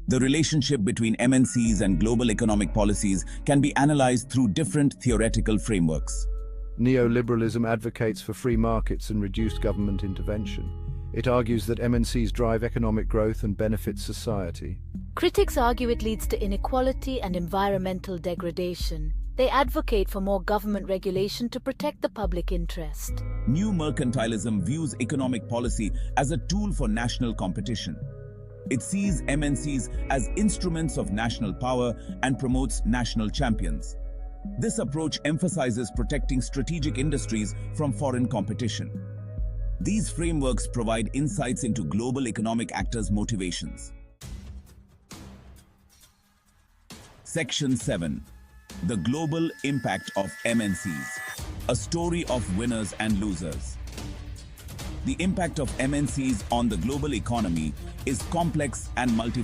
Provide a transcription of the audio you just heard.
The relationship between MNCs and global economic policies can be analyzed through different theoretical frameworks. Neoliberalism advocates for free markets and reduced government intervention. It argues that MNCs drive economic growth and benefit society. Critics argue it leads to inequality and environmental degradation. They advocate for more government regulation to protect the public interest. New mercantilism views economic policy as a tool for national competition. It sees MNCs as instruments of national power and promotes national champions. This approach emphasizes protecting strategic industries from foreign competition. These frameworks provide insights into global economic actors' motivations. Section 7. The global impact of MNCs. A story of winners and losers. The impact of MNCs on the global economy is complex and multifaceted.